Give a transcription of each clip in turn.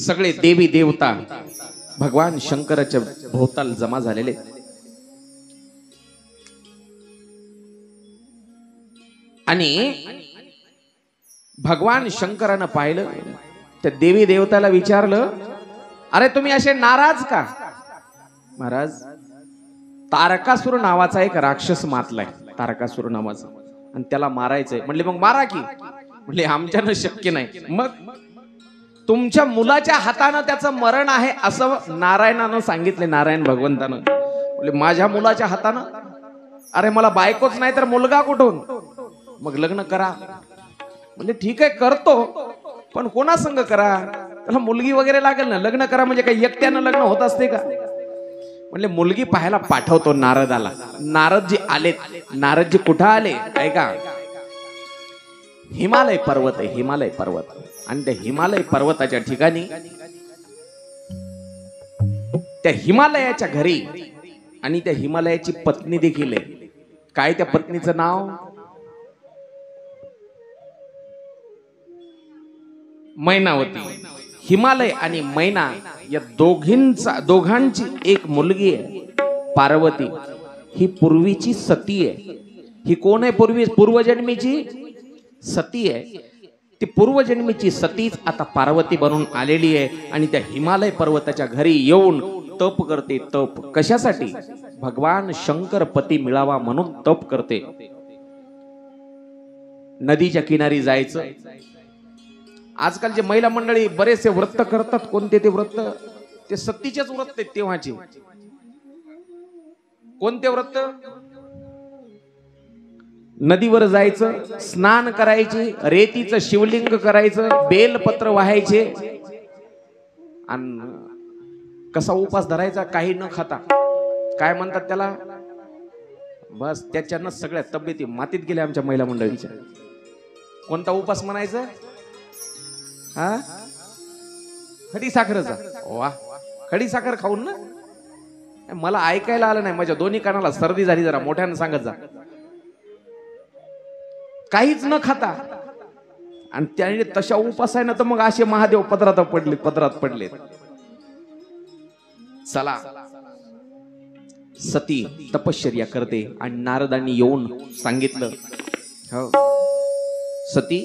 सगळे देवी देवता भगवान शंकराच्या भोवताल जमा झालेले। आणि भगवान शंकरानं पाहिलं, त्या देवी देवताला विचारलं, अरे तुम्ही असे नाराज का? महाराज, तारकासुर नावाचा एक राक्षस मातलाय, तारकासुर नावाचा, आणि त्याला मारायचंय। म्हणले मग मारा की। म्हणले आमच्यानं शक्य नाही। मग तुमच्या मुलाच्या हातानं त्याचं मरण आहे असं नारायणानं सांगितले, नारायण भगवंतानं। म्हणजे माझ्या मुलाच्या हातानं? अरे मला बायकोच नाही तर मुलगा कुठून? मग लग्न करा। म्हणजे ठीक आहे करतो, पण कोणा संग करा? त्याला मुलगी वगैरे लागेल ना। लग्न करा म्हणजे काही एकट्यानं लग्न होत असते का? म्हणजे मुलगी पाहायला पाठवतो नारदाला। नारदजी आले। नारदजी कुठं आले ऐका, हिमालय पर्वत आहे, हिमालय पर्वत। आणि त्या हिमालय पर्वताच्या ठिकाणी, त्या हिमालयाच्या घरी, आणि त्या हिमालयाची पत्नी देखील आहे। काय त्या पत्नीचं नाव? मैनावती। हिमालय आणि मैना या दोघांची एक मुलगी आहे, पार्वती। ही पूर्वीची सती आहे। ही कोण आहे? पूर्वजन्मीची सती आहे। ती पूर्वजन्मीची सतीच आता पार्वती बनून आलेली आहे। आणि त्या हिमालय पर्वताच्या घरी येऊन तप करते। तप कशासाठी? भगवान शंकर पती मिळावा म्हणून तप करते। नदीच्या किनारी जायचं। आजकालचे महिला मंडळी बरेचसे व्रत करतात। कोणते ते व्रत? ते सतीचेच व्रत आहेत तेव्हाचे। कोणते व्रत? नदीवर जायचं, स्नान करायचे, रेतीचं शिवलिंग करायचं, बेलपत्र वाहायचे, आणि कसा उपास धरायचा? काही न खाता। काय म्हणतात त्याला? बस त्याच्यानं सगळ्या तब्येती मातीत गेल्या आमच्या महिला मंडळीच्या। कोणता उपास म्हणायचं? हा, खडी साखरेचा। वा, खडी साखर खाऊन ना? मला ऐकायला आलं नाही, माझ्या दोन्ही कानाला सर्दी झाली। जरा मोठ्यानं सांगत जा। काहीच न खाता, आणि त्याने तशा उपास आहे ना, तर मग असे महादेव पदरात पडले। चला, सती तपश्चर्या करते, आणि नारदांनी येऊन सांगितलं, हो सती,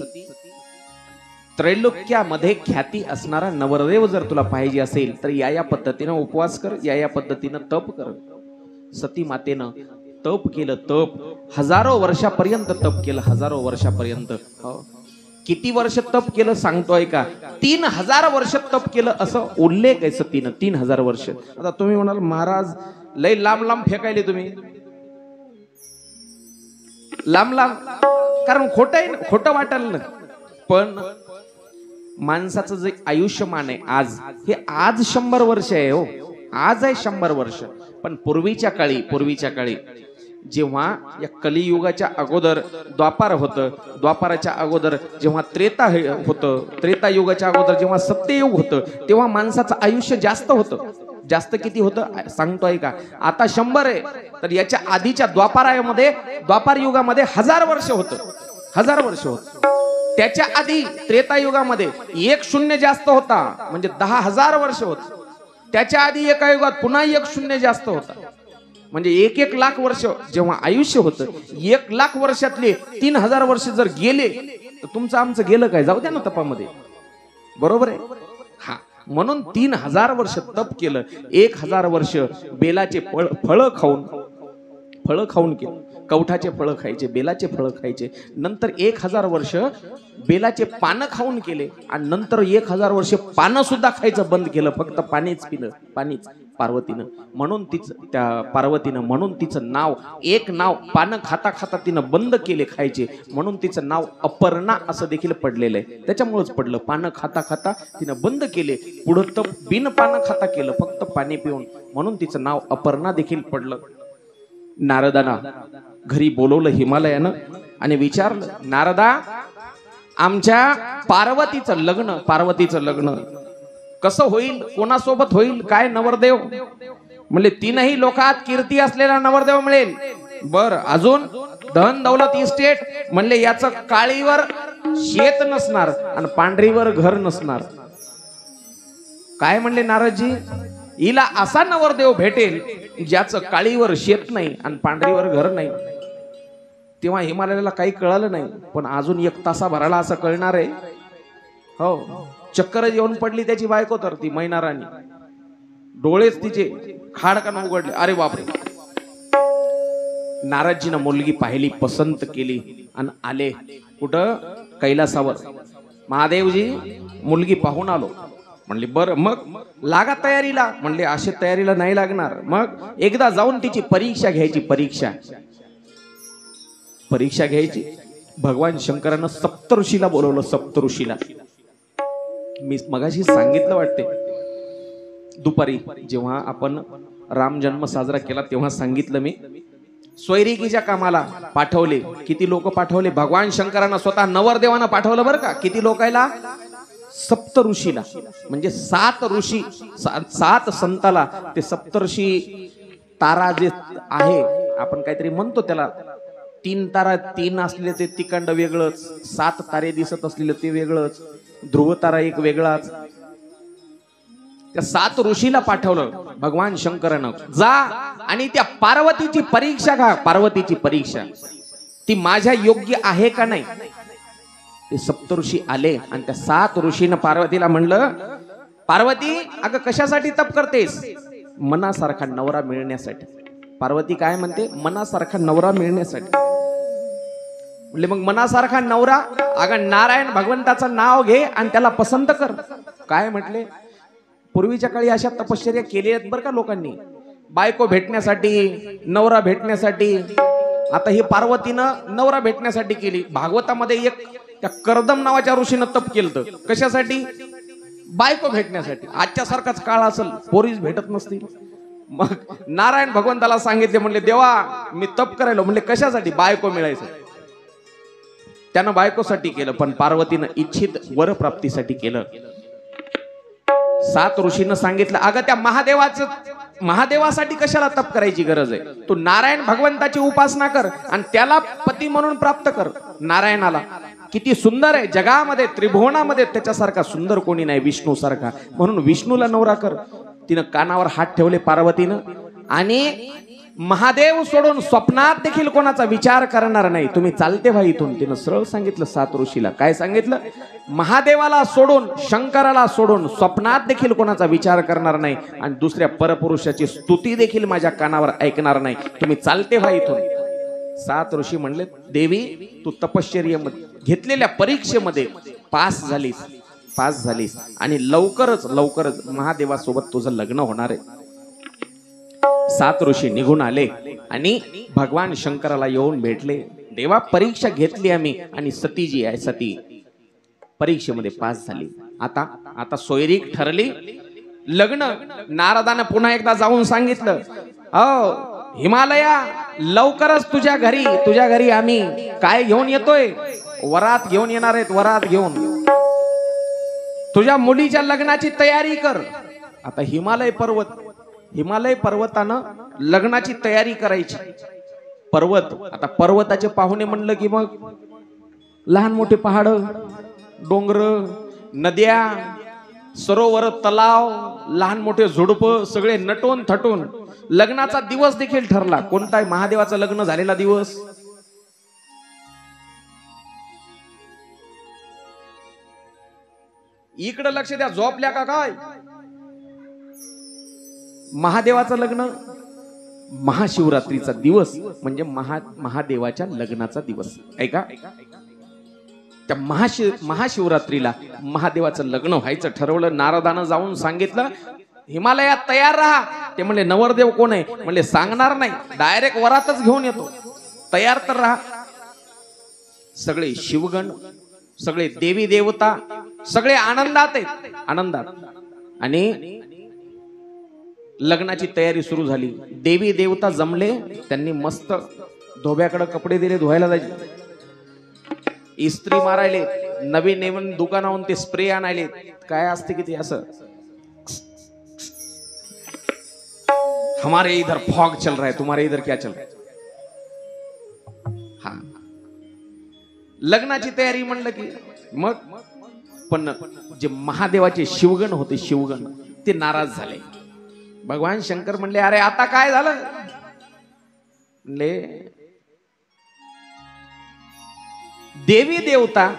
त्रैलोक्यामध्ये ख्याती असणारा नवरदेव जर तुला पाहिजे असेल तर या पद्धतीनं उपवास कर, या पद्धतीनं तप कर। सती मातेनं तप केलं। तप हजारो वर्षापर्यंत तप केलं, हजारो वर्षापर्यंत। किती वर्ष तप केलं सांगतोय का? 3000 वर्ष तप केलं असं उल्लेख आहे सतीनं। 3000 वर्ष। आता तुम्ही म्हणाल महाराज लय लांब लांब फेकायले तुम्ही, लांब लांब, कारण खोटं वाटाल ना। पण माणसाचं जे आयुष्यमान आहे आज, हे आज 100 वर्ष आहे हो, आज आहे 100 वर्ष। पण पूर्वीच्या काळी जेव्हा या कलियुगाच्या अगोदर द्वापार होतं, द्वापाराच्या अगोदर जेव्हा त्रेता होतं, त्रेता युगाच्या अगोदर जेव्हा सत्ययुग होतं, तेव्हा माणसाचं आयुष्य जास्त होतं। जास्त किती होतं सांगतोय का? आता 100 आहे, तर याच्या आधीच्या द्वापार युगामध्ये 1000 वर्ष होतं, 1000 वर्ष होतं। त्याच्या आधी त्रेतायुगामध्ये 1 शून्य जास्त होता, म्हणजे 10,000 वर्ष होत। त्याच्या आधी एका युगात पुन्हा 1 शून्य जास्त होता, म्हणजे 1 लाख वर्ष जेव्हा आयुष्य होतं। 1 लाख वर्षातले 3000 वर्ष जर गेले तर तुमचं आमचं गेलं काय? जाऊ द्या ना तपामध्ये, बरोबर आहे? हा, म्हणून 3000 वर्ष तप केलं। 1000 वर्ष बेलाचे फळ खाऊन केलं। कवठाचे फळं खायचे, बेलाचे फळं खायचे। नंतर 1000 वर्ष बेलाचे पानं खाऊन केले, आणि नंतर 1000 वर्ष पानं सुद्धा खायचं बंद केलं, फक्त पाणीच पिलं, पाणीच। पार्वतीनं म्हणून तिचं नाव, एक नाव पानं खाता खाता तिनं बंद केले खायचे, म्हणून तिचं नाव अपर्णा असं देखील पडलेलं आहे। त्याच्यामुळेच पडलं, पानं खाता खाता तिनं बंद केले, पुढं तप बिन पानं खाता केलं, फक्त पाणी पिऊन, म्हणून तिचं नाव अपर्णा देखील पडलं। नारदांना घरी बोलवलं हिमालयानं आणि विचारलं, नारदा, आमच्या पार्वतीचं लग्न कसं होईल? कोणासोबत होईल? काय नवरदेव? म्हणले 3ही लोकात कीर्ती असलेला नवरदेव मिळेल। बर, अजून धन दौलत इस्टेट? म्हणले याचं काळीवर शेत नसणार आणि पांढरीवर घर नसणार। काय म्हणले नारदजी, हिला असा नवरदेव भेटेल ज्याचं काळीवर शेत नाही आणि पांढरीवर घर नाही. तेव्हा हिमालयाला काही कळालं नाही, पण अजून 1 तासाभराला असं कळणार आहे. हो, चक्कर येऊन पडली त्याची बायको, तर ती मैना राणी, डोळेच तिचे खाडकान उघडले. अरे बापरे. नारदजीनं मुलगी पाहिली, पसंत केली आणि आले कुठं, कैलासावर. महादेवजी मुलगी पाहून आलो. म्हणले बरं, मग लागा तयारीला. म्हणले अशी तयारीला नाही लागणार, मग एकदा जाऊन तिची परीक्षा घ्यायची. परीक्षा घ्यायची. भगवान शंकरानं सप्तऋषीला बोलवलं. सप्तऋषीला मी मगाशी सांगितलं वाटते दुपारी, जेव्हा आपण राम जन्म साजरा केला तेव्हा सांगितलं मी. स्वैरिकीच्या कामाला पाठवले. किती लोक पाठवले? भगवान शंकरांना स्वतः नवरदेवानं पाठवलं बरं का. किती लोकायला? 7 ऋषीला. म्हणजे 7 ऋषी, 7 संताला ते सप्तऋषी. तारा जे आहे, आपण काहीतरी म्हणतो त्याला, 3 तारा, 3 असलेले ते तिकंड वेगळंच, 7 तारे दिसत असलेलं ते वेगळंच, ध्रुव तारा एक वेगळाच. त्या 7 ऋषीला पाठवलं भगवान शंकरानं. जा आणि त्या पार्वतीची परीक्षा घ्या. पार्वतीची परीक्षा, ती माझ्या योग्य आहे का नाही. ते सप्तऋषी आले आणि त्या 7 ऋषीनं पार्वतीला म्हणलं, पार्वती अगं कशासाठी तप करतेस? मनासारखा नवरा मिळण्यासाठी. पार्वती काय म्हणते? मनासारखा नवरा मिळण्यासाठी. म्हणले मग मनासारखा नवरा? अगं नारायण भगवंताचं नाव घे आणि त्याला पसंत कर. काय म्हटले? पूर्वीच्या काळी अशा तपश्चर्या केल्या आहेत बरं का लोकांनी, बायको भेटण्यासाठी, नवरा भेटण्यासाठी. आता ही पार्वतीनं नवरा भेटण्यासाठी केली. भागवतामध्ये एक त्या कर्दम नावाच्या ऋषीनं तप केलं. कशासाठी? बायको भेटण्यासाठी. आजच्या सारखाच काळ असेल, पोरीच भेटत नसतील. मग नारायण भगवंताला सांगितले, म्हणले देवा मी तप करायलो. म्हणले कशासाठी? बायको मिळायचं. त्यानं बायकोसाठी केलं, पण पार्वतीनं इच्छित वर प्राप्तीसाठी केलं. 7 ऋषीनं सांगितलं, अगं त्या महादेवासाठी कशाला तप करायची गरज आहे? तू नारायण भगवंताची उपासना कर आणि त्याला पती म्हणून प्राप्त कर. नारायणाला किती सुंदर आहे, जगामध्ये त्रिभुवनामध्ये त्याच्यासारखा सुंदर कोणी नाही, विष्णू सारखा. म्हणून विष्णूला नवरा कर. तिनं कानावर हात ठेवले पार्वतीनं, आणि महादेव सोडून स्वप्नात देखील कोणाचा विचार करणार नाही. तुम्ही चालते व्हा इथून. तिनं सरळ सांगितलं 7 ऋषीला. काय सांगितलं? महादेवाला सोडून, शंकराला सोडून स्वप्नात देखील कोणाचा विचार करणार नाही, आणि दुसऱ्या परपुरुषाची स्तुती देखील माझ्या कानावर ऐकणार नाही. तुम्ही चालते व्हा इथून. 7 ऋषी म्हणले, देवी तू तपश्चर्येमध्ये घेतलेल्या परीक्षेमध्ये पास झालीस आणि लवकरच महादेवासोबत तुझं लग्न होणार आहे. 7 ऋषी निघून आले आणि भगवान शंकराला येऊन भेटले. देवा परीक्षा घेतली आम्ही, आणि सती जी आहे, सती परीक्षेमध्ये पास झाली. आता सोयरीक ठरली, लग्न. नारदानं पुन्हा एकदा जाऊन सांगितलं, हिमालया लवकरच तुझ्या घरी आम्ही काय घेऊन येतोय? वरात घेऊन येणार आहेत. वरात घेऊन तुझ्या मुलीच्या लग्नाची तयारी कर. आता हिमालय पर्वतानं लग्नाची तयारी करायची. पर्वत, आता पर्वताचे पाहुणे म्हणलं की मग लहान मोठे पहाड, डोंगर, नद्या, सरोवर, तलाव, लहान मोठे झुडप, सगळे नटून थटून. लग्नाचा दिवस देखील ठरला. कोणता आहे? महादेवाचं लग्न झालेला दिवस. इकडे लक्ष द्या, झोपल्या का काय? महादेवाचं लग्न, महाशिवरात्रीचा दिवस म्हणजे महादेवाच्या लग्नाचा दिवस. ऐका, त्या महाशिवरात्रीला महादेवाचं लग्न व्हायचं ठरवलं. नारदानं जाऊन सांगितलं, हिमालयात तयार राहा. ते म्हणले नवरदेव कोण आहे? म्हणले सांगणार नाही, डायरेक्ट वरातच घेऊन येतो. तयार तर राहा. सगळे शिवगण, सगळे देवी देवता, सगळे आनंदात आहेत, आनंदात. आणि लग्नाची तयारी सुरू झाली. देवी देवता जमले. त्यांनी मस्त धोब्याकडे कपडे दिले धुवायला जायचे, इस्त्री मारायले, नवीन दुकानाहून ते स्प्रे आणायले. काय असते की ते असं, हमारे इधर फॉग चल रहा है, तुम्हारे इधर क्या चल रहा है? हा, लग्नाची तयारी म्हणलं की मग. पण जे महादेवाचे शिवगण होते, शिवगण ते नाराज झाले. भगवान शंकर म्हणले अरे आता काय झालं? म्हणले देवी देवता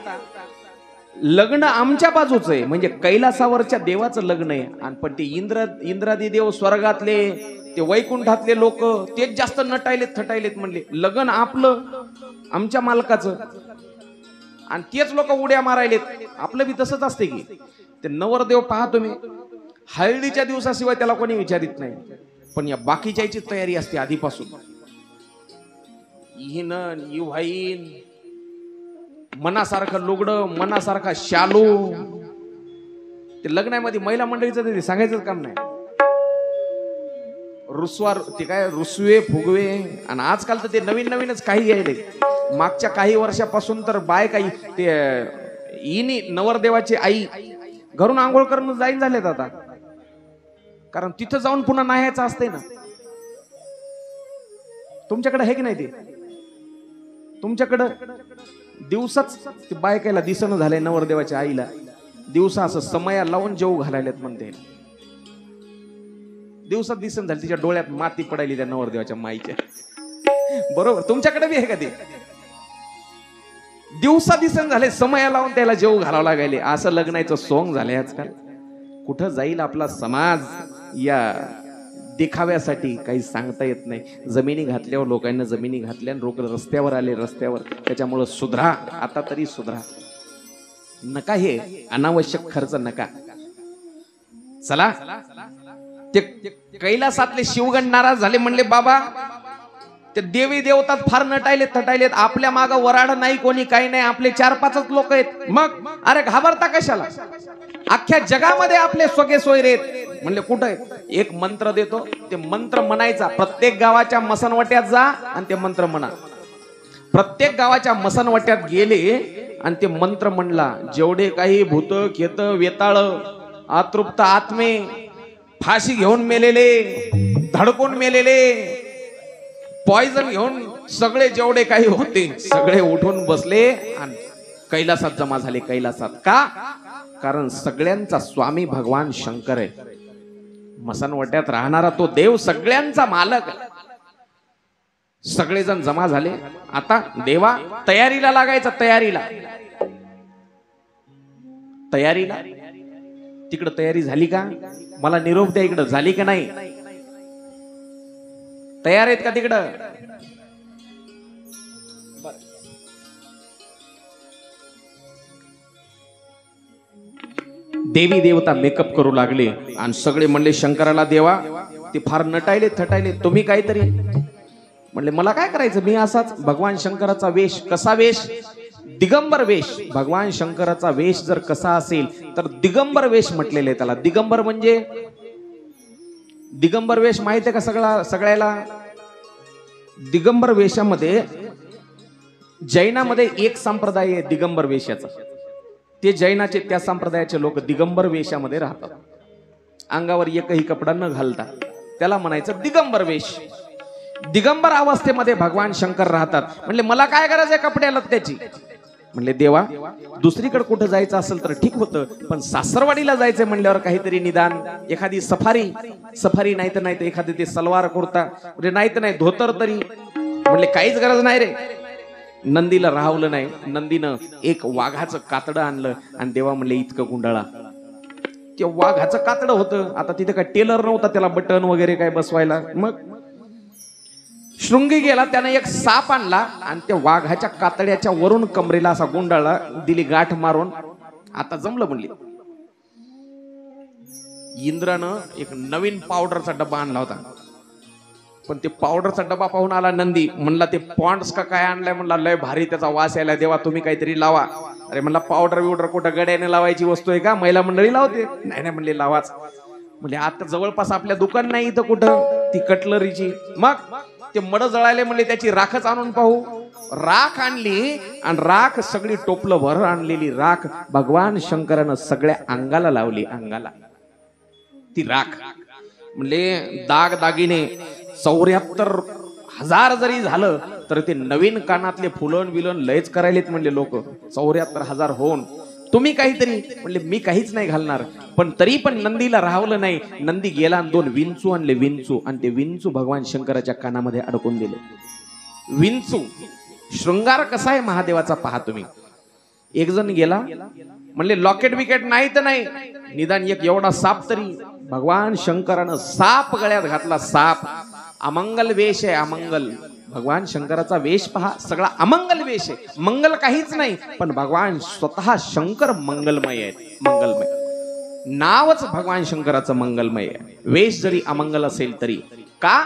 लग्न आमच्या बाजूच आहे, म्हणजे कैलासावरच्या देवाचं लग्न आहे. आणि पण ते इंद्रादी देव स्वर्गातले ते वैकुंठातले लोक तेच जास्त नटायलेत थटायलेत. म्हणले लग्न आपलं आमच्या मालकाचं आणि तेच लोक उड्या मारायलेत. आपलं बी तसंच असते की ते नवरदेव पहा तुम्ही, हळदीच्या दिवसाशिवाय त्याला कोणी विचारित नाही, पण या बाकीच्याची तयारी असते आधीपासून. व्हाईन मनासारखं लुगडं, मनासारखा शालू. ते लग्नामध्ये महिला मंडळीचं ते सांगायचं काम नाही. रुसवार ते काय रुसवे फुगवे. आणि आजकाल तर ते नवीन नवीनच काही यायले. मागच्या काही वर्षापासून तर बाय काही ते इनी नवरदेवाची आई घरून आंघोळ करून जाईन झालेत आता, कारण तिथं जाऊन पुन्हा नाहायचं असते ना. तुमच्याकडे आहे की नाही? ते तुमच्याकडं दिवसाच ते बायकायला दिसणं झालंय नवरदेवाच्या आईला. दिवसा असं समया लावून जेव घालायलेत म्हणते. दिवसात दिसन झाली, तिच्या डोळ्यात माती पडायली त्या नवरदेवाच्या माईच्या. बरोबर, तुमच्याकडे बी आहे का ते? दिवसा दिसन झाले, समया लावून त्याला जेव घालावं लागायले. असं लग्नाचं सोंग झालंय आजकाल. कुठं जाईल आपला समाज या देखाव्यासाठी काही सांगता येत नाही. जमिनी घातल्यावर लोकांना जमिनी घातल्या, लोक रस्त्यावर आले रस्त्यावर. त्याच्यामुळं सुधरा, आता तरी सुधरा. नका हे अनावश्यक खर्च नका. चला, ते कैलासातले शिवगण नाराज झाले. म्हणले बाबा ते देवी देवतात फार नटायलेत थटायलेत, आपल्या माग वराड नाही कोणी काही नाही, आपले 4-5च लोक आहेत. मग अरे घाबरता कशाला? अख्ख्या जगामध्ये आपले सोगे सोयरे आहेत. म्हणले कुठं आहे? एक मंत्र देतो, ते मंत्र म्हणायचा. प्रत्येक गावाच्या मसनवट्यात जा आणि ते मंत्र म्हणा. प्रत्येक गावाच्या मसनवट्यात गेले आणि ते मंत्र म्हणला. जेवढे काही भूत खेत वेताळ अतृप्त आत्मे, फाशी घेऊन मेलेले, धडकून मेलेले, पॉइझन घेऊन सगळे जेवढे काही होते सगळे उठून बसले आणि कैलासात जमा झाले. कैलासात का? कारण सगळ्यांचा स्वामी भगवान शंकर आहे. मसनवट्यात राहणारा तो देव सगळ्यांचा मालक. सगळेजण जमा झाले. आता देवा तयारीला लागायचा. तयारीला तिकडं तयारी झाली का? मला निरोप द्या, इकडं झाली का नाही? तयार आहेत का तिकडं? देवी देवता मेकअप करू लागले आणि सगळे म्हणले शंकराला देवा ते फार नटायले थटायले, तुम्ही काहीतरी. म्हणले मला काय करायचं, मी असाच. भगवान शंकराचा वेश कसा? वेश दिगंबर वेश. भगवान शंकराचा वेश जर कसा असेल तर दिगंबर वेश म्हटलेले त्याला. दिगंबर म्हणजे दिगंबर वेश माहिती आहे का सगळ्याला? दिगंबर वेशामध्ये जैनामध्ये एक संप्रदाय आहे दिगंबर वेशाचा. ते जैनाचे त्या संप्रदायाचे लोक दिगंबर वेशामध्ये राहतात. अंगावर एकही कपडा न घालता त्याला म्हणायचं दिगंबर वेश. दिगंबर अवस्थेमध्ये भगवान शंकर राहतात. म्हणले मला काय गरज आहे कपड्याला त्याची? म्हणले देवा दुसरीकडे कुठं जायचं असेल तर ठीक होतं, पण सासरवाडीला जायचं म्हणल्यावर काहीतरी निदान एखादी सफारी नाही तर एखादी ते सलवार कुर्ता नाही तर नाही धोतर तरी. म्हणले काहीच गरज नाही रे. नंदीला राहवलं नाही. नंदीनं एक वाघाचं कातडं आणलं आणि देवा म्हणले इतकं गुंडाळा. ते वाघाचं कातडं होतं. आता तिथे काय टेलर नव्हता त्याला बटन वगैरे काय बसवायला. मग शृंगी गेला, त्याने एक साप आणला आणि त्या वाघाच्या कातड्याच्या वरून कमरेला असा गुंडाळा, दिली गाठ मारून. आता जमलं म्हणली. इंद्रानं एक नवीन पावडरचा डब्बा आणला होता, पण ते पावडरचा डब्बा पाहून आला नंदी. म्हणला ते पॉन्ड्स का काय आणलाय? म्हणला लय भारी त्याचा वास यायला, देवा तुम्ही काहीतरी लावा. अरे म्हणला पावडर बिवडर कुठं गड्याने लावायची वस्तू आहे का? महिला मंडळी लावते. नाही म्हणले लावाच. म्हणजे आता जवळपास आपल्या दुकान नाही इथं कुठं ती कटलरीची. मग ते मड जळाले म्हणले त्याची राखच आणून पाहू. राख आणली आणि राख सगळी टोपलं भर आणलेली राख भगवान शंकरानं सगळ्या अंगाला लावली. अंगाला ती राख. म्हणले दाग दागिने 74,000 जरी झालं तर ते नवीन कानातले फुलन विलन लयच करायलेत म्हणले लोक. 74,000 होऊन तुम्ही काहीतरी म्हणले मी काहीच नाही घालणार. पण तरी पण नंदीला राहवलं नाही. नंदी गेला आणि 2 विंचू आणले, विंचू, आणि ते विंचू भगवान शंकराच्या कानामध्ये अडकून दिले. विंचू शृंगार कसा आहे महादेवाचा पहा तुम्ही. एक जण गेला म्हणले लॉकेट विकेट नाही तर नाही, निदान एक एवढा साप तरी. भगवान शंकरानं साप गळ्यात घातला. साप अमंगल वेश आहे, अमंगल. भगवान शंकराचा वेश पहा, सगळा अमंगल वेश आहे. मंगल काहीच नाही, पण भगवान स्वतः शंकर मंगलमय आहेत. मंगलमय नावच भगवान शंकराचं मंगलमय आहे. वेश जरी अमंगल असेल तरी. का?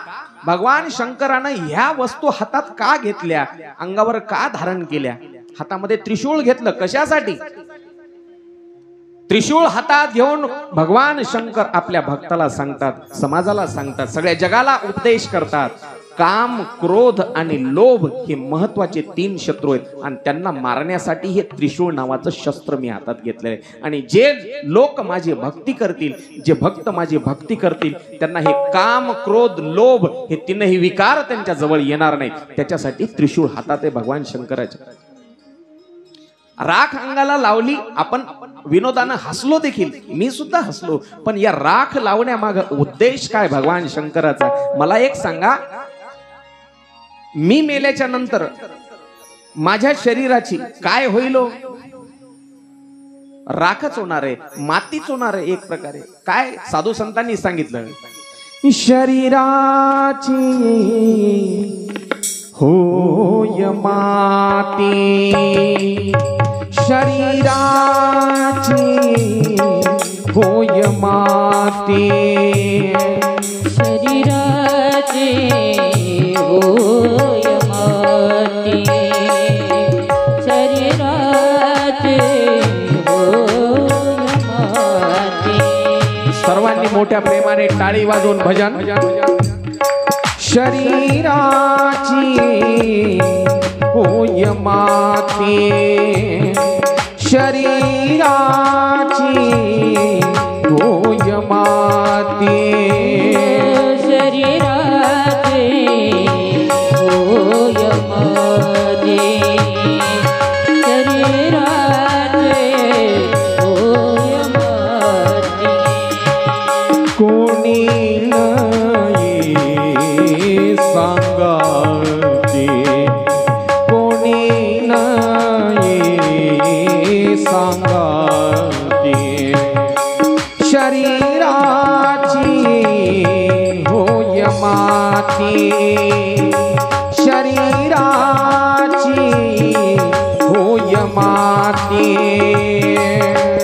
भगवान शंकरानं ह्या वस्तू हातात का घेतल्या, अंगावर का धारण केल्या? हातामध्ये त्रिशूळ घेतलं कशासाठी? त्रिशूळ हातात घेऊन भगवान शंकर आपल्या भक्ताला सांगतात, समाजाला सांगतात, सगळ्या जगाला उपदेश करतात. काम, क्रोध आणि लोभ हे महत्वाचे 3 शत्रू आहेत आणि त्यांना मारण्यासाठी हे त्रिशूळ नावाचं शस्त्र मी हातात घेतलेलं आहे. आणि जे लोक माझी भक्ती करतील, जे भक्त माझी भक्ती करतील, त्यांना हे काम, क्रोध, लोभ हे 3ही विकार त्यांच्या जवळ येणार नाही. त्याच्यासाठी त्रिशूळ हातात आहे भगवान शंकराच्या. राख अंगाला लावली, आपण विनोदानं हसलो देखील, मी सुद्धा हसलो. पण या राख लावण्यामाग उद्देश काय भगवान शंकराचा? मला एक सांगा, मी मेल्याच्या नंतर माझ्या शरीराची काय होईल? राखच होणार आहे, मातीच होणार आहे एक प्रकारे. काय साधू संतांनी सांगितलं, शरीराची होय माती, शरीराची होय माती, शरीराची होय माती, शरीराची होय माती. सर्वांनी मोठ्या प्रेमाने टाळी वाजवून भजन. शरीराची होय माती, शरीराची होय माती, शरीराची होय माती, शरीराची होय माती. कोणी सांगाते, कोणी नाही सांगाते, शरीराची होय माती, शरीराची होय माती,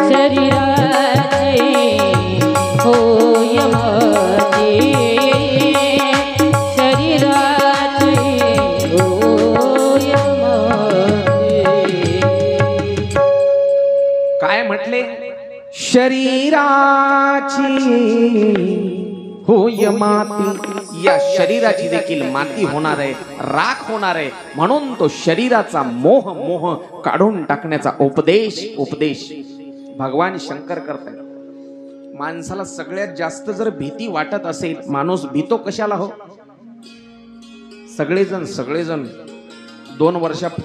शरीराची होय माती, शरीराची होय माती. काय म्हटले? शरीराची होय माती. या शरीराची देखील माती होणार आहे, राख होणार आहे. म्हणून तो शरीराचा मोह मोह काढून टाकण्याचा उपदेश भगवान शंकर करतात. माणसाला सगळ्यात जास्त जर भीती वाटत असेल, माणूस भीतो कशाला हो? सगळेजण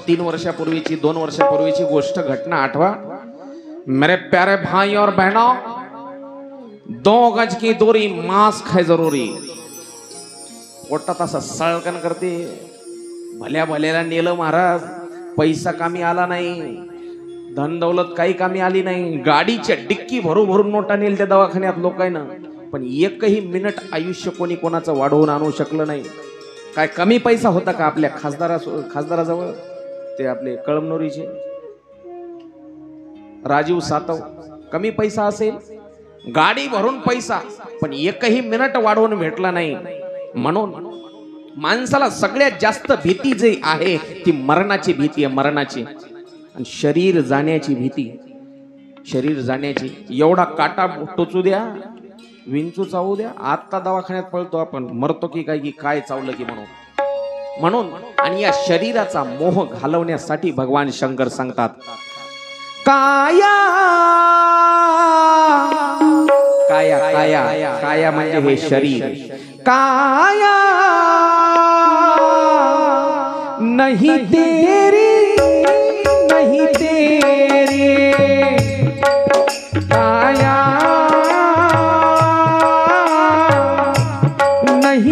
3 वर्षापूर्वीची गोष्ट, घटना आठवा. मेरे प्यारे भाई और बहनों, 2 गज की दूरी, मास्क है जरूरी. पोटात असा सळकन करते. भल्या भल्याला नेलं महाराज, पैसा कामी आला नाही, धन दौलत काही कामी आली नाही. गाडीच्या डिक्की भरून नोटा नेल त्या दवाखान्यात लोकांना, पण एकही मिनिट आयुष्य कोणी कोणाचं वाढवून आणू शकलं नाही. काय कमी पैसा होता का आपल्या खासदाराजवळ? ते आपले कळमनुरीचे राजीव सातव, कमी पैसा असेल? गाडी भरून पैसा, पण एकही मिनिट वाढवून भेटला नाही. म्हणून माणसाला सगळ्यात जास्त भीती जी आहे ती मरणाची भीती आहे, मरणाची. आणि शरीर जाण्याची भीती, शरीर जाण्याची. एवढा काटा टोचू द्या, विंचू चावू द्या, आता दवाखान्यात पळतो आपण, मरतो की काय चावलं की म्हणून. आणि या शरीराचा मोह घालवण्यासाठी भगवान शंकर सांगतात, काया काया काया काया म्हणजे हे शरीर. काया नहीं तेरी नहीं तेरी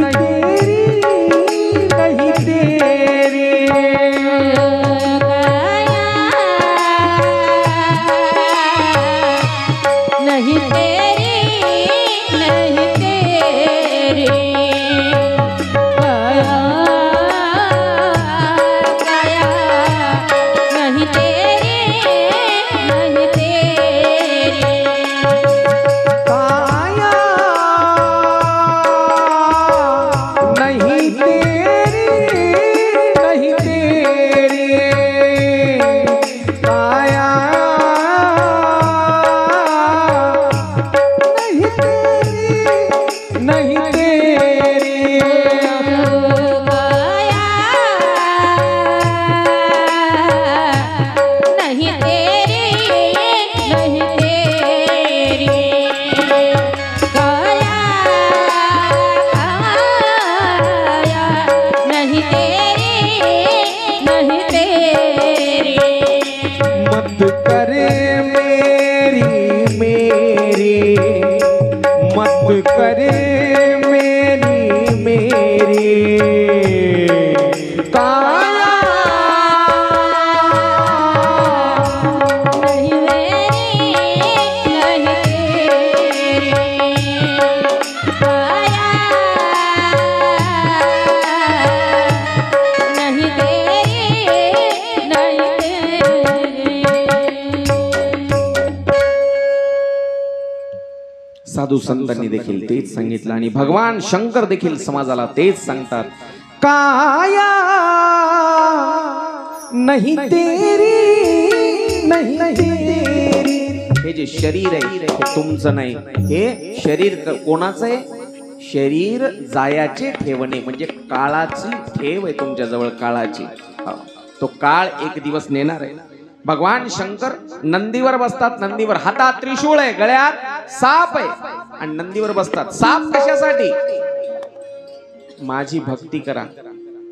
नहीं तेरी नहीं तेरी नहीं तेरी काया काया नहीं तेरी नहीं तेरी काया नहीं तेरी नहीं तेरी काया नहीं तेरी नहीं तेरी काया नहीं तेरी नहीं तेरी काया काया नहीं तेरी नहीं तेरी मत करे मेरी मत करे मेरी काया नहीं मेरी नहीं तेरी काया नहीं तेरी नहीं तेरी साधू संतांनी देखील तेच सांगितलं आणि भगवान शंकर देखील समाजाला तेच सांगतात काया नहीं तेरी नहीं तेरी हे जे शरीर आहे हे तुमचं नाही हे शरीर कोणाचं आहे शरीर जायाचे ठेवणे म्हणजे काळाची ठेव आहे तुमच्या जवळ काळाची तो काळ एक दिवस नेणार आहे भगवान शंकर नंदीवर बसतात नंदीवर हातात त्रिशूळ आहे गळ्यात साप आहे आणि नंदीवर बसतात साप कशासाठी माझी भक्ती करा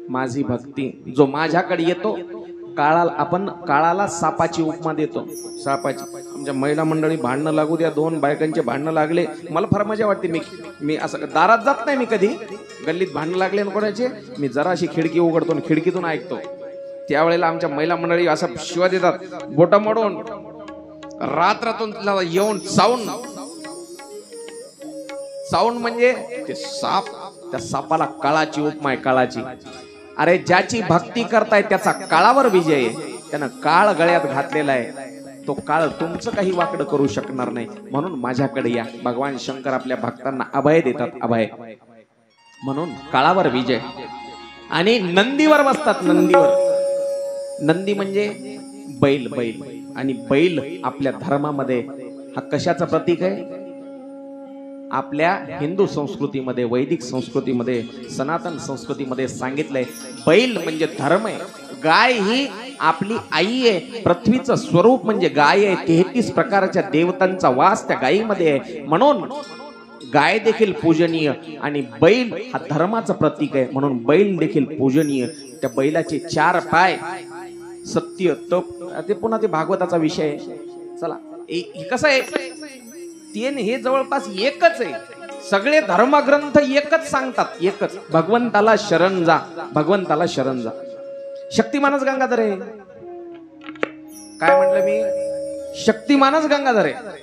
माझी भक्ती जो माझ्याकडे येतो काळाला आपण काळाला सापाची उपमा देतो सापाची आमच्या महिला मंडळी भांडणं लागू द्या दोन बायकांचे भांडणं लागले मला फार मजा वाटते मी असं दारात जात नाही मी कधी गल्लीत भांडणं लागले कोणाचे मी जराशी खिडकी उघडतो आणि खिडकीतून ऐकतो त्यावेळेला आमच्या महिला मंडळी असा शिवा देतात बोट मोडून रात्रातून येऊन साऊंड म्हणजे ते साप त्या सापाला काळाची उपमा आहे काळाची अरे ज्याची भक्ती करताय त्याचा काळावर विजय आहे त्यानं काळ गळ्यात घातलेला आहे तो काळ तुमचं काही वाकडं करू शकणार नाही म्हणून माझ्याकडे या भगवान शंकर आपल्या भक्तांना अभय देतात अभय म्हणून काळावर विजय आणि नंदीवर बसतात नंदीवर नंदी म्हणजे बैल बैल आणि बैल आपल्या धर्मामध्ये हा कशाचं प्रतीक आहे आपल्या हिंदू संस्कृतीमध्ये वैदिक संस्कृतीमध्ये सनातन संस्कृतीमध्ये सांगितलंय बैल म्हणजे धर्म आहे गाय ही आपली आई आहे पृथ्वीचं स्वरूप म्हणजे गाय आहे 33 प्रकारच्या देवतांचा वास त्या गायीमध्ये आहे म्हणून गाय देखील पूजनीय आणि बैल हा धर्माचं प्रतीक आहे म्हणून बैल देखील पूजनीय त्या बैलाचे 4 पाय सत्य तप ते पुन्हा ते भागवताचा विषय आहे चला हे कसं आहे तीन हे जवळपास एकच आहे सगळे धर्मग्रंथ एकच सांगतात एकच भगवंताला शरण जा भगवंताला शरण जा शक्तिमानच गंगाधर आहे काय म्हटलं मी शक्तिमानच गंगाधर आहे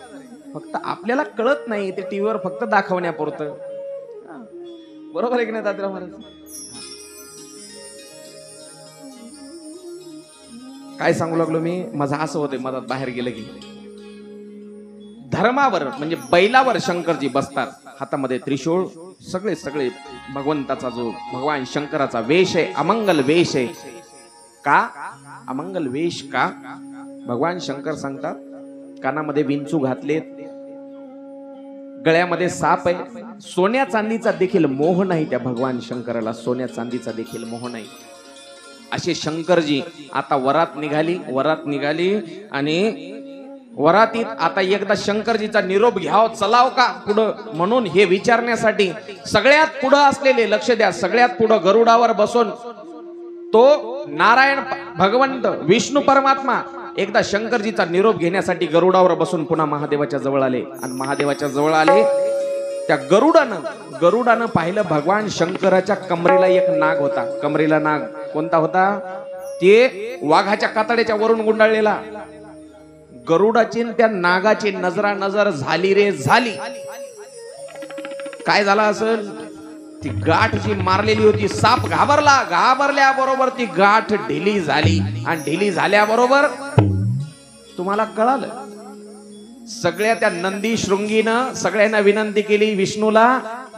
फक्त आपल्याला कळत नाही ते टीव्हीवर फक्त दाखवण्यापुरतं बरोबर आहे की नाही दादरा महाराज काय सांगू लागलो मी माझं असं होतंय मधात बाहेर गेलं की धर्मावर म्हणजे बैलावर शंकरजी बसतात हातामध्ये त्रिशूळ सगळे सगळे भगवंताचा जो भगवान शंकराचा वेश आहे अमंगल वेश आहे का अमंगल वेश का भगवान शंकर सांगतात कानामध्ये विंचू घातलेत गळ्यामध्ये साप आहे सोन्या चांदीचा देखील मोह नाही त्या भगवान शंकराला सोन्या चांदीचा देखील मोह नाही असे शंकरजी आता वरात निघाली आणि वरातीत आता एकदा शंकरजीचा निरोप घ्याव चलाव का पुढं म्हणून हे विचारण्यासाठी सगळ्यात पुढं असलेले लक्ष द्या सगळ्यात पुढं गरुडावर बसून तो नारायण भगवंत विष्णू परमात्मा एकदा शंकरजीचा निरोप घेण्यासाठी गरुडावर बसून पुन्हा महादेवाच्या जवळ आले आणि महादेवाच्या जवळ आले त्या गरुडानं पाहिलं भगवान शंकराच्या कमरेला एक नाग होता. कमरेला नाग कोणता होता? ते वाघाच्या कातड्याच्या वरून गुंडाळलेला. गरुडाची त्या नागाची नजर झाली रे झाली. काय झालं असेल? ती गाठ जी मारलेली होती, साप घाबरल्याबरोबर ती गाठ ढिली झाली. आणि ढिली झाल्याबरोबर तुम्हाला कळालं, सगळ्या त्या नंदी शृंगीनं सगळ्यांना विनंती केली विष्णूला,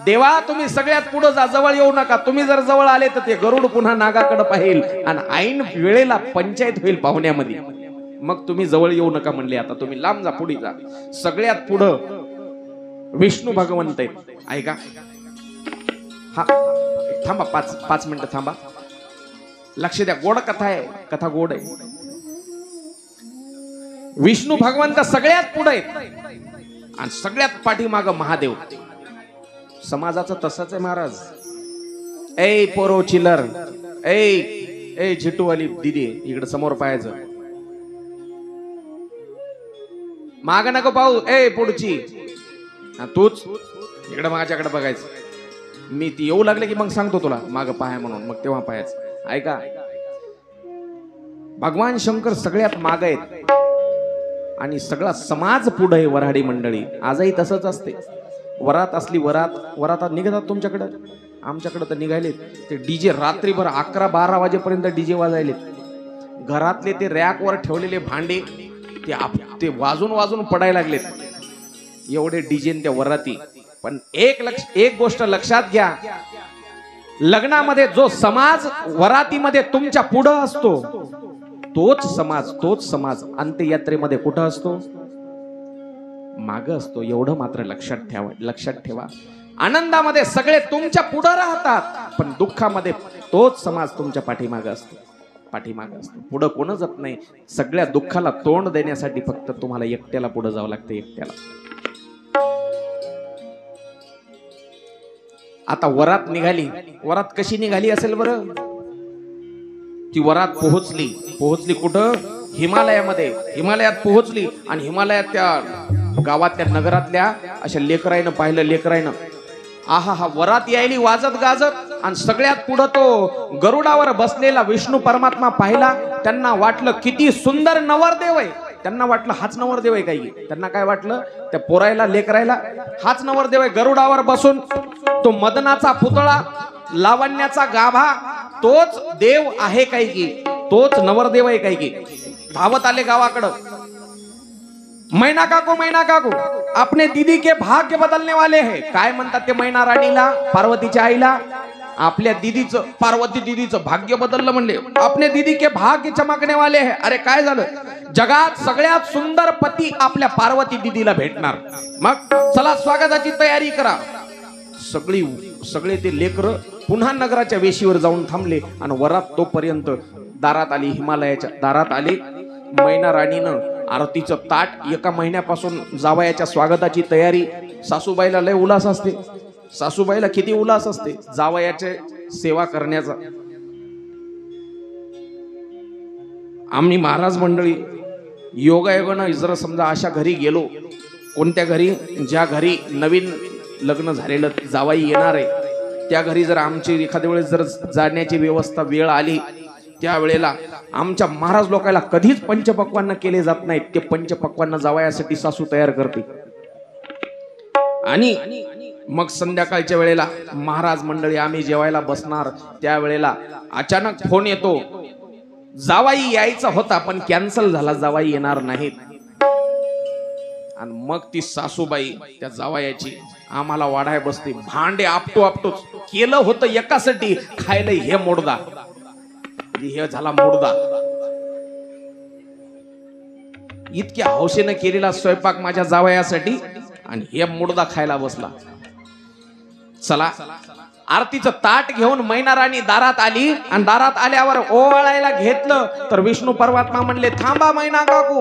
देवा तुम्ही सगळ्यात पुढे जा, जवळ येऊ नका. तुम्ही जर जवळ आले तर ते गरुड पुन्हा नागाकडे पाहिल आणि ऐन वेळेला पंचायत होईल पाहुण्यामध्ये. मग तुम्ही जवळ येऊ नका म्हणले. आता तुम्ही लांब जा, पुढे जा. सगळ्यात पुढं विष्णू भगवंत आहेत. ऐका, हा थांबा, 5 मिनिटं थांबा, लक्ष द्या. गोड कथा आहे, कथा गोड आहे. विष्णू भगवंत सगळ्यात पुढे आहेत आणि सगळ्यात पाठीमाग महादेव. समाजाचं तसंच आहे महाराज. ए पोरो चिलर, ए झिटूवाली दिदी, इकडे समोर पाहायचं, माग नको पाहू. ए पुढची, तूच इकडे माझ्याकडे बघायचं. मी ती येऊ लागले की मग सांगतो तुला माग पाहाय म्हणून, मग तेव्हा पाहायचं. ऐका, भगवान शंकर सगळ्यात माग आहेत आणि सगळा समाज पुढे आहे. वऱ्हाडी मंडळी आजही तसंच असते. वरात असली, वरात निघतात तुमच्याकडे, आमच्याकडे तर निघालेत. ते डीजे रात्रीभर 11-12 वाजेपर्यंत डीजे वाजायलेत. घरातले ते रॅकवर ठेवलेले भांडे ते वाजून पडायला लागलेत, एवढे डीजे त्या वराती. पण एक गोष्ट लक्षात घ्या, लग्नामध्ये जो समाज वरातीमध्ये तुमच्या पुढं असतो तोच समाज अंत्ययात्रेमध्ये कुठं असतो? माग असतो. एवढं मात्र लक्षात ठेवा. आनंदामध्ये सगळे तुमच्या पुढं राहतात, पण दुःखामध्ये तोच समाज तुमच्या पाठीमाग असतो. पुढं कोण जात नाही. सगळ्या दुःखाला तोंड देण्यासाठी फक्त तुम्हाला एकट्याला पुढे जावं लागतं, एकट्याला. आता वरात निघाली. वरात कशी निघाली असेल बरं? ती वरात पोहोचली कुठं? हिमालयात पोहोचली. आणि हिमालयात त्या गावातल्या नगरातल्या अशा लेकराईनं पाहिलं. आहा, वरात यायली वाजत गाजत. आणि सगळ्यात पुढं तो गरुडावर बसलेला विष्णू परमात्मा पाहिला. त्यांना वाटलं किती सुंदर नवरदेव आहे. त्यांना वाटलं हाच नवरदेव आहे. काही त्यांना काय वाटलं, त्या पोरायला लेकरायला हाच नवरदेव आहे. गरुडावर बसून तो मदनाचा पुतळा, लावण्याचा गाभा, तोच देव आहे काही की, तोच नवरदेव आहे काही की. धावत आले गावाकडं. मैना काकू अपने दीदी के भाग्य बदलने वाले है. काय म्हणतात ते मैना राणीला, पार्वतीच्या आईला? आपल्या दीदीचं, पार्वती दीदीचं भाग्य बदललं म्हणले. अपने दीदी के भाग्य चमकने वाले है. अरे काय झालं? जगात सगळ्यात सुंदर पती आपल्या पार्वती दीदीला भेटणार. मग चला स्वागताची तयारी करा. सगळे ते लेकर पुन्हा नगराच्या वेशीवर जाऊन थांबले. आणि वरात तोपर्यंत दारात आली, हिमालयाच्या दारात आली. मैना राणीनं आरतीचं ताट, 1 महिन्यापासून जावयाच्या स्वागताची तयारी. सासूबाईला लय उल्हास असते. सासूबाईला किती उल्हास असते जावयाचे सेवा करण्याचा. आम्ही महाराज मंडळी योगायोगानं जर समजा अशा घरी गेलो, कोणत्या घरी? ज्या घरी नवीन लग्न झालेलं जावाई येणार आहे, त्या घरी जर आमची एखाद्या वेळेस जर जाण्याची व्यवस्था वेळ आली, त्यावेळेला आमच्या महाराज लोकांना कधीच पंचपक्वान्न केले जात नाहीत. ते पंचपक्वान्न जावयासाठी सासू तयार करते. आणि मग संध्याकाळच्या वेळेला महाराज मंडळी आम्ही जेवायला बसणार, त्यावेळेला अचानक फोन येतो, जावाई यायचा होता पण कॅन्सल झाला, जावाई येणार नाहीत. आणि मग ती सासूबाई त्या जावयाची आम्हाला वाढाय बसते. भांडे आपटोच केलं होतं एकासाठी, खायला हे मोडदा, हे झाला मोडदा. इतक्या हौसेनं केलेला स्वयंपाक माझ्या जावयासाठी, आणि हे मोडदा खायला बसला. चला, आरतीचं ताट घेऊन मैना राणी दारात आली. आणि दारात आल्यावर ओवाळायला घेतलं तर विष्णू परमात्मा म्हणले, थांबा मैना काकू,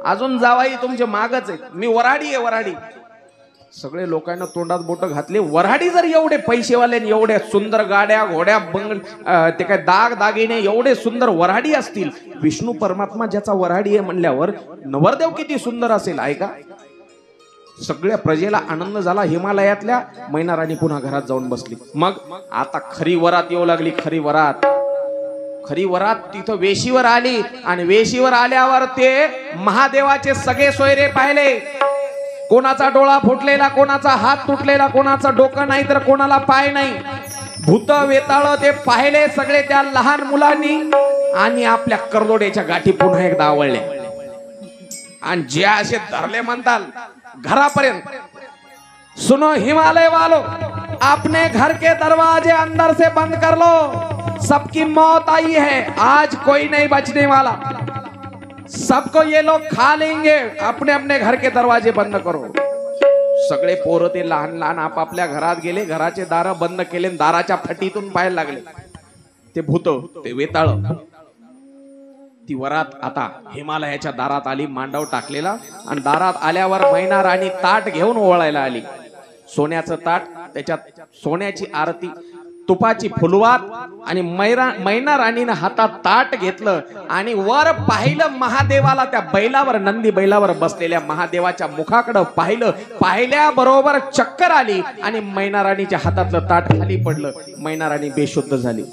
अजून जावाई तुमचे मागच आहेत. मी वराडी आहे, वराडी. सगळे लोकांना तोंडात बोट घातले. वराडी जर एवढे पैसेवाले, एवढ्या सुंदर गाड्या घोड्या ते काय दाग दागिने एवढे सुंदर वराडी असतील, विष्णू परमात्मा ज्याचा वराडी आहे म्हणल्यावर नवरदेव किती सुंदर असेल. ऐका, सगळ्या प्रजेला आनंद झाला. हिमालयातल्या मैना राणी पुन्हा घरात जाऊन बसली. मग आता खरी वरात येऊ लागली. खरी वरात तिथं वेशीवर आली आणि वेशीवर आल्यावर ते महादेवाचे सगळे सोयरे पाहिले. कोणाचा डोळा फुटलेला, कोणाचा हात तुटलेला, कोणाचा डोकं नाही तर कोणाला पाय नाही. भूत वेताळ ते पाहिले सगळे त्या लहान मुलांनी आणि आपल्या करदोड्याच्या गाठी पुन्हा एकदा आवळल्या आणि जे असे धरले म्हणताल घरापर्यंत. सुनो हिमालय वालो, अपने घर के दरवाजे अंदर से बंद कर लो, सबकी मौत आई है, आज कोई नहीं बचने वाला, सबको ये लोग खा लेंगे, अपने अपने घर के दरवाजे बंद करो. सगळे पोरं ते लहान लहान आपापल्या घरात गेले. घराचे दार बंद केले. दाराच्या फटीतून पाहायला लागले ते भूत, ते वेताळ. ती वरात आता हिमालयाच्या दारात आली, मांडव टाकलेला. आणि दारात आल्यावर मैना राणी ताट घेऊन ओवाळायला आली. सोन्याचं ताट, त्याच्यात सोन्याची आरती, तुपाची फुलवात आणि मैना राणीनं हातात ताट घेतलं आणि वर पाहिलं महादेवाला. त्या बैलावर, नंदी बैलावर बसलेल्या महादेवाच्या मुखाकडं पाहिलं. पाहिल्याबरोबर चक्कर आली आणि मैना राणीच्या हातातलं ताट खाली पडलं. मैना राणी बेशुद्ध झाली.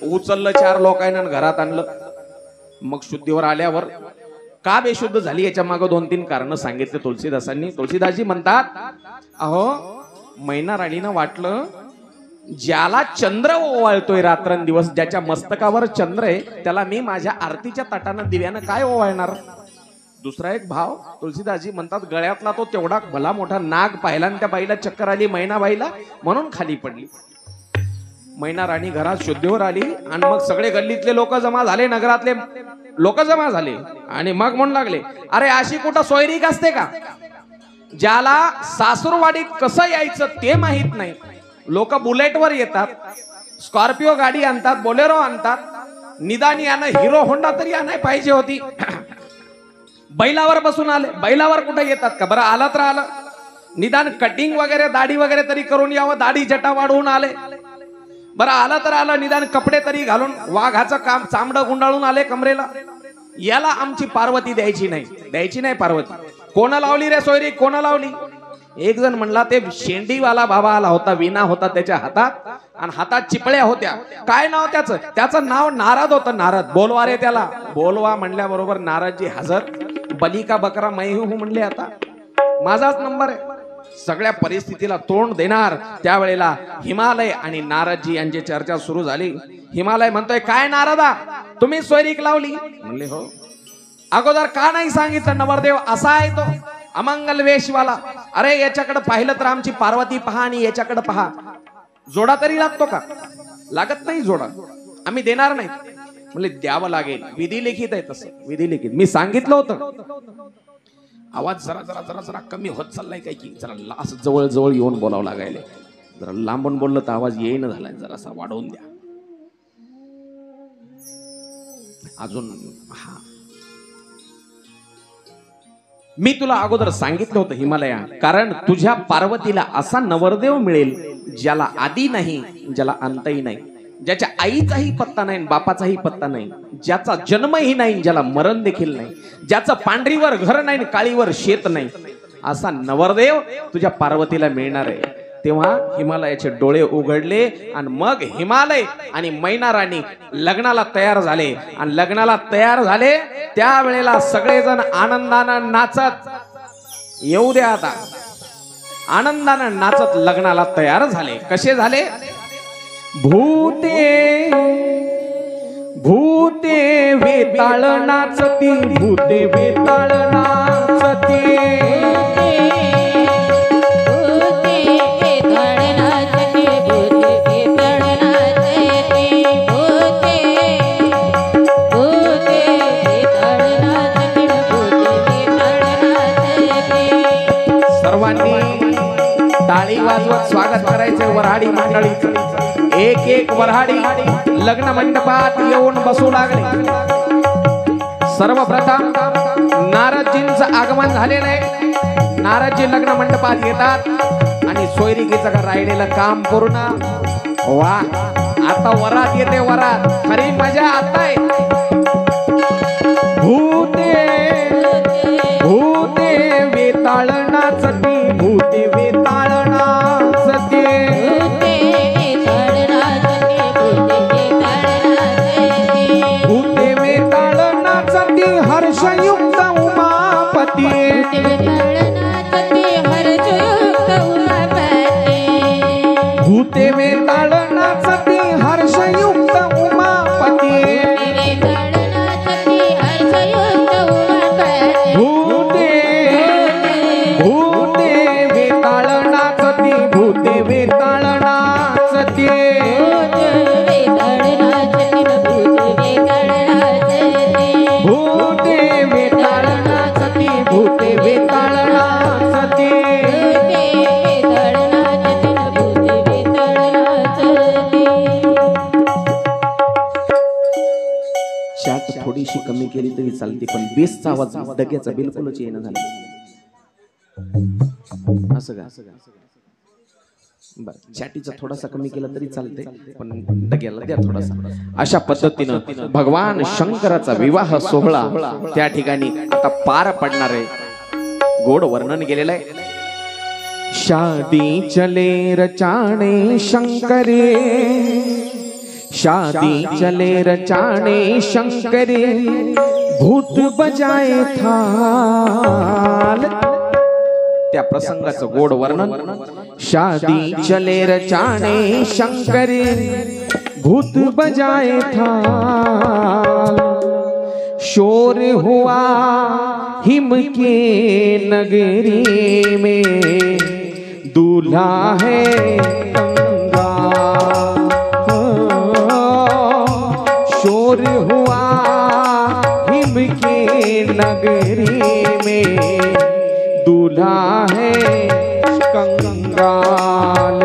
उचललं 4 लोकांना घरात आणलं. मग शुद्धीवर आल्यावर का बेशुद्ध झाली याच्या मागे 2-3 कारण सांगितले तुलसीदासांनी. तुलसीदासजी म्हणतात, अहो मैना राणीनं वाटलं ज्याला चंद्र ओवाळतोय रात्रंदिवस, ज्याच्या मस्तकावर चंद्र आहे, त्याला मी माझ्या आरतीच्या ताटानं दिव्यानं काय ओवाळणार. दुसरा एक भाव तुलसीदासजी म्हणतात, गळ्यातला तो तेवढा भला मोठा नाग पाहिला आणि त्या बाईला चक्कर आली, मैनाबाईला, म्हणून खाली पडली. मैना राणी घरात शुद्धीवर आली आणि मग सगळे गल्लीतले लोक जमा झाले, नगरातले लोक जमा झाले आणि मग म्हणू लागले, अरे अशी कुठं सोयरीक असते का, ज्याला सासूरवाडीत कसं यायचं ते माहित नाही. लोक बुलेटवर येतात, स्कॉर्पिओ गाडी आणतात, बोलेरो आणतात, निदान यानं हिरो होंडा तरी आणाय पाहिजे होती. बैलावर बसून आले. बैलावर कुठे येतात का, बरं आलं तर आलं, निदान कटिंग वगैरे दाढी वगैरे तरी करून यावं, दाढी जटा वाढवून आले. बरं आलं तर आलं, निदान कपडे तरी घालून, वाघाचं काम चामडं गुंडाळून आले कमरेला. याला आमची पार्वती द्यायची नाही पार्वती. कोण लावली रे सोयरी, कोण लावली. एक जण म्हणला, ते शेंडीवाला बाबा आला होता, विना होता त्याच्या हातात आणि हातात चिपळ्या होत्या. काय नाव त्याचं नाव नारद होतं. नारद. बोलवा रे त्याला. बोलवा म्हणल्याबरोबर नारदजी हजर. बली का बकरा मैं हूं म्हणले, आता माझाच नंबर आहे. सगळ्या परिस्थितीला तोंड देणार. त्यावेळेला हिमालय आणि नारदजी यांची चर्चा सुरू झाली. हिमालय म्हणतोय, काय नारदा, तुम्ही सोयरीक लावली. म्हणले हो. अगोदर का नाही सांगितलं. नवरदेव असा आहे तो अमंगल वेशवाला. अरे याच्याकडे पाहिलं तर आमची पार्वती पहा आणि याच्याकडे पहा, जोडा तरी लागतो का. लागत नाही जोडा, आम्ही देणार नाही. म्हणले द्यावं लागेल, विधी लिखित आहे तसं, विधी लिखित. मी सांगितलं होतं. आवाज जरा जरा जरा जरा कमी होत चाललाय काय की, जरा असं जवळ जवळ येऊन बोलावं लागायला. जरा लांबून बोललं तर आवाज येईन झालाय, जरासा वाढवून द्या अजून. हा, मी तुला अगोदर सांगितलं होतं हिमालया, कारण तुझ्या पार्वतीला असा नवरदेव मिळेल ज्याला आदी नाही, ज्याला अंतही नाही, ज्याच्या आईचाही पत्ता नाही, बापाचाही पत्ता नाही, ज्याचा जन्मही नाही, ज्याला मरण देखील नाही, ज्याचं पांढरीवर घर नाही, काळीवर शेत नाही, असा नवरदेव तुझ्या पार्वतीला मिळणार आहे. तेव्हा हिमालयाचे डोळे उघडले आणि मग हिमालय आणि मैना राणी लग्नाला तयार झाले. आणि लग्नाला तयार झाले त्यावेळेला सगळेजण आनंदानं नाचत, येऊ द्या आता, आनंदानं नाचत लग्नाला तयार झाले. कसे झाले. भूते भूते वेताळ नाचती, भूते वेताळ नाचती, सर्वांनी टाळी वाजवत स्वागत करायचं वऱ्हाडी मंडळीचं. एक एक वऱ्हाडी लग्न मंडपात येऊन बसू लागले. सर्वप्रथम नारदजींचं आगमन झालेलं आहे. नारदजी लग्न मंडपात येतात आणि सोयरिकीचं राहिलेलं काम पूर्ण. वा, आता वरात येते, वरात खरी मजा आता आहे. भूते भूते वेताळ थोडीशी कमी केली तरी चालते, पण बेसचा आवाज डग्याचा बिलकुलच येणं झाला. असं का? बरं, छातीचा थोडासा कमी केला तरी चालते, पण डग्याला द्या थोडासा. अशा पद्धतीनं भगवान शंकराचा विवाह सोहळा त्या ठिकाणी आता पार पडणार आहे. गोड वर्णन केलेलं आहे. शादी चले रचाने शंकरे, शादी चले रचाने शंकरे, भूत बजाए थाल. त्या प्रसंगाचं गोड वर्णन. शादी चले रचाने शंकरे, भूत बजाए थाल. शोर हुआ हिम के नगरी में, दूल्हा है कंगाल. शोर हुआ हिम के नगरी में, दूल्हा है कंगाल.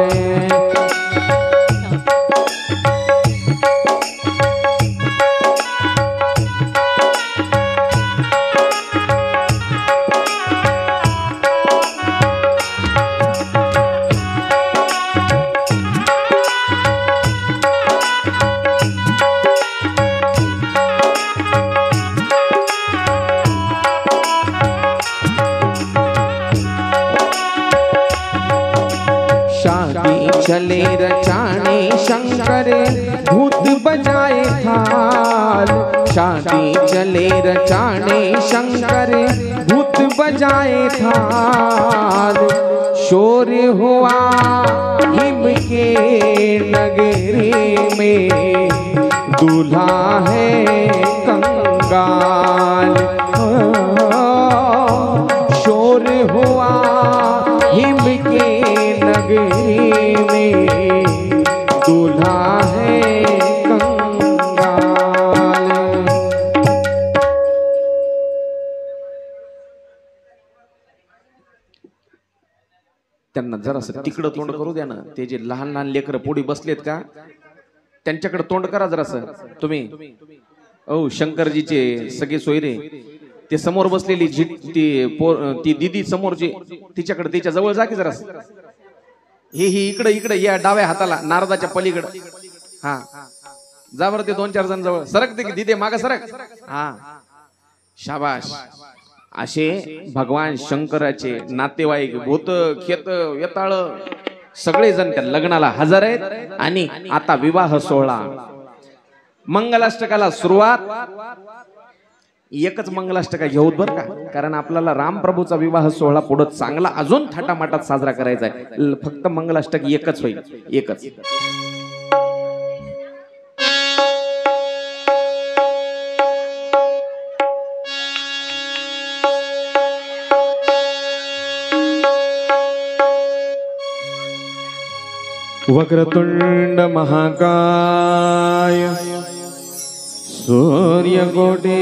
चले रचाने शंकरे, भूत बजाए थाल. शादी चले रचाने शंकरे, भूत बजाए थाल. शोर हुआ हिम के नगरी में, दूल्हा है कंगाल. शोर हुआ हिम के नगरी में, दूल्हा है कंगाल. त्यांना जरासं तिकडं तोंड करू द्या ना. ते जे लहान लहान लेकरं पुढे बसलेत का, त्यांच्याकडे तोंड करा जरासं तुम्ही. ओ शंकरजीचे सगळे सोयरे, ते समोर बसलेली ती दीदी समोरची, तिच्याकडे तिच्या जवळ जा की जरासं. ही इकडे इकडे या डाव्या हाताला नारदाच्या पलीकडे. हा जा बरं, ते 2-4 जण जवळ सरकते की दिदे माग सरक. हा शाबाश. असे भगवान शंकराचे नातेवाईक, भूत, खेत, वेताळ सगळे जण त्या लग्नाला हजर आहेत. आणि आता विवाह सोहळा, मंगलाष्टकाला सुरुवात. एकच मंगलाष्टका घेऊत बरं का, कारण आपल्याला रामप्रभूचा विवाह सोहळा पुढे चांगला अजून थाटामाटात साजरा करायचा आहे. फक्त मंगलाष्टक एकच होईल, एकच. वक्रतुंड महाकाय, सूर्यकोटि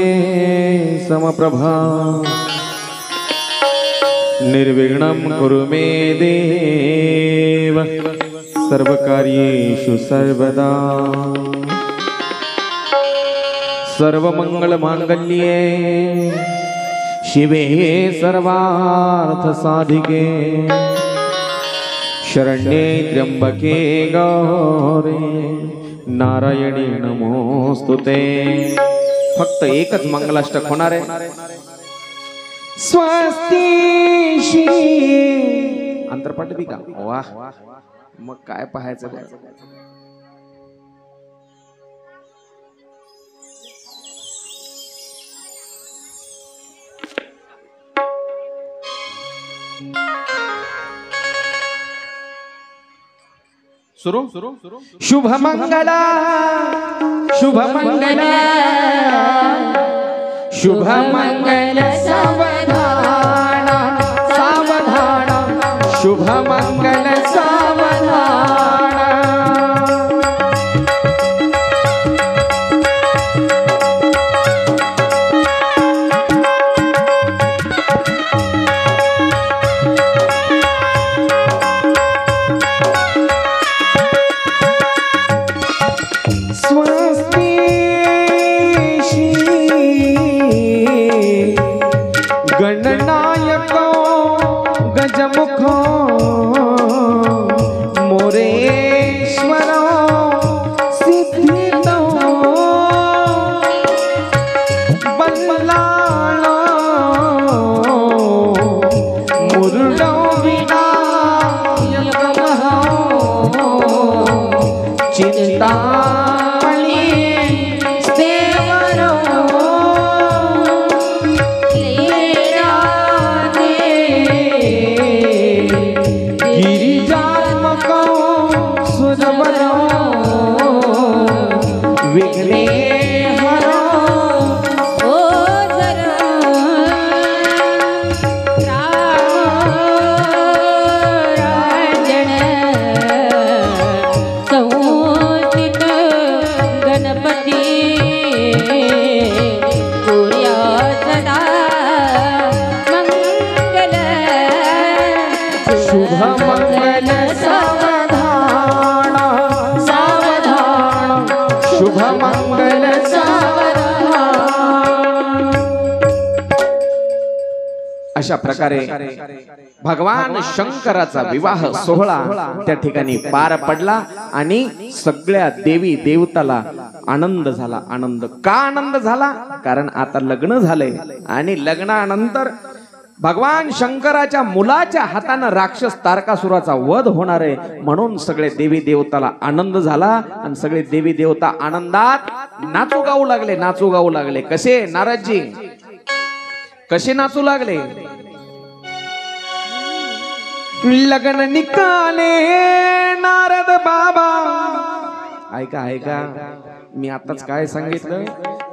समप्रभा, निर्विघ्नं कुरु मे देव, सर्वकार्येषु सर्वदा. सर्वमंगलमांगल्ये शिवे सर्वार्थसाधिके, शरण्ये त्र्यंबके गौरी नारायणी नमोस्तुते. फक्त एकच मंगलाष्टक होणार आहे. स्वस्ती अंतरपाठ बी का? वाह, मग काय पाहायचं. सुरू शुभ मंगला, शुभ मंगला, शुभ मंगल सावधान, सावधान, शुभ मंगल सावधान. स्वस्ति चितावली देवरो लीला दे गिरिजात्मक सुरवरो विघ्ने हरो ओ जरा राजन संस्थित गणपती सूर्या सदा मंगल शुभ मंगल सावधान सावधान शुभ मंगल अशा प्रकारे भगवान शंकराचा विवाह सोहळा त्या ठिकाणी पार पडला आणि सगळ्या देवी देवताला आनंद झाला. आनंद का आनंद झाला? कारण आता लग्न झालंय आणि लग्नानंतर भगवान शंकराच्या मुलाच्या हातानं राक्षस तारकासुराचा वध होणार आहे म्हणून सगळे देवी देवताला आनंद झाला आणि सगळे देवी देवता आनंदात नाचू गाऊ लागले. नाचू गाऊ लागले. कसे नारदजी कसे नाचू लागले? लग्न निकाले नारद बाबा. ऐका ऐका मी आताच काय सांगितलं?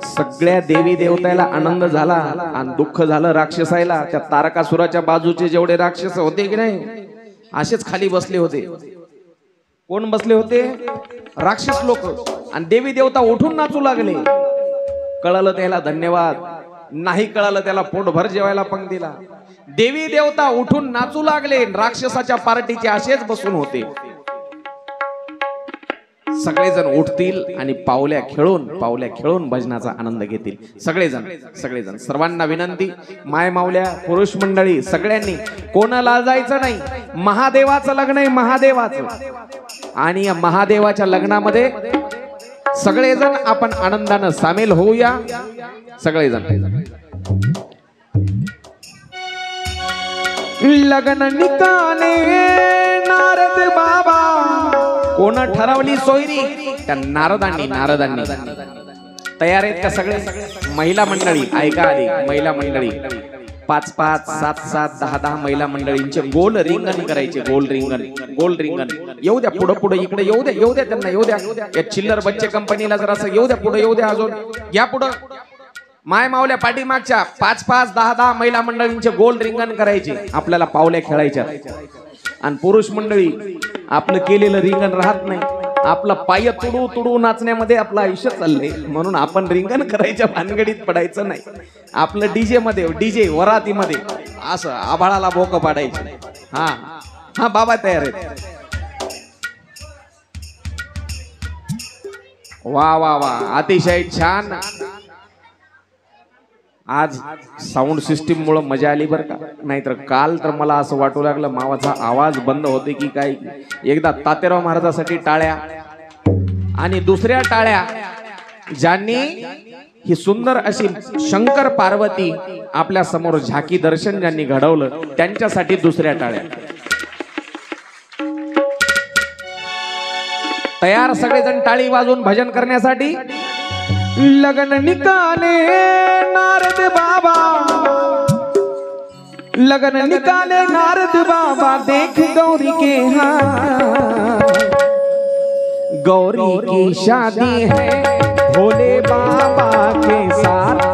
सगळ्या देवी देवताला आनंद झाला आणि दुःख झालं राक्षसायला. त्या तारकासुराच्या बाजूचे जेवढे राक्षस होते की नाही असेच खाली बसले होते. कोण बसले होते? राक्षस लोक. आणि देवी देवता उठून नाचू लागले. कळलं त्याला धन्यवाद, नाही कळलं त्याला पोटभर जेवायला पण दिला. देवी देवता उठून नाचू लागले. राक्षसाच्या पार्टीचे असेच बसून होते. सगळेजण उठतील आणि पावल्या खेळून भजनाचा आनंद घेतील. सगळेजण सर्वांना विनंती, माय मावल्या पुरुष मंडळी सगळ्यांनी कोणाला जायचं नाही. महादेवाचं लग्न आहे, महादेवाचं. आणि या महादेवाच्या लग्नामध्ये सगळेजण आपण आनंदानं सामील होऊया. सगळेजण लग्न निकाले नारद बाबा. कोण ठरवली सोयरी? त्या नारदांनी तयार आहेत का सगळे? महिला मंडळी ऐका आली. महिला मंडळी 5-5, 7-7, 10-10 महिला मंडळींचे गोल रिंगण करायचे. गोल रिंगण येऊ द्या पुढे इकडे येऊ द्या त्यांना येऊ द्या. या चिल्लर बच्चे कंपनीला जरा असं येऊ द्या पुढे येऊ द्या. अजून या पुढं माय मावल्या पाठीमागच्या 5-5, 10-10 महिला मंडळींचे गोल रिंगण करायचे. आपल्याला पावल्या खेळायच्या. आणि पुरुष मंडळी आपलं केलेलं रिंगण राहत नाही. आपला पाय तुडू नाचण्यामध्ये आपलं आयुष्य चाललंय म्हणून आपण रिंगण करायच्या भानगडीत पडायचं नाही. आपलं डीजे वरातीमध्ये असं आभाळाला बोक पाडायचं. हा बाबा तयार आहेत. वा वा वा अतिशय छान. आज साऊंड सिस्टीम मुळे मजा आली बरं का. नाहीतर काल तर मला असं वाटू लागलं मावाचा आवाज बंद होते की काय. एकदा तात्याराव महाराजासाठी टाळ्या आणि दुसऱ्या टाळ्या ज्यांनी ही सुंदर अशी शंकर पार्वती आपल्या समोर झाकी दर्शन ज्यांनी घडवलं त्यांच्यासाठी दुसऱ्या टाळ्या. तयार सगळेजण टाळी वाजवून भजन करण्यासाठी. लगन निकाले नारद बाबा. लगन निकाले नारद बाबा. देख गौरी के हाथ, गौरी की शादी है भोले बाबा के साथ.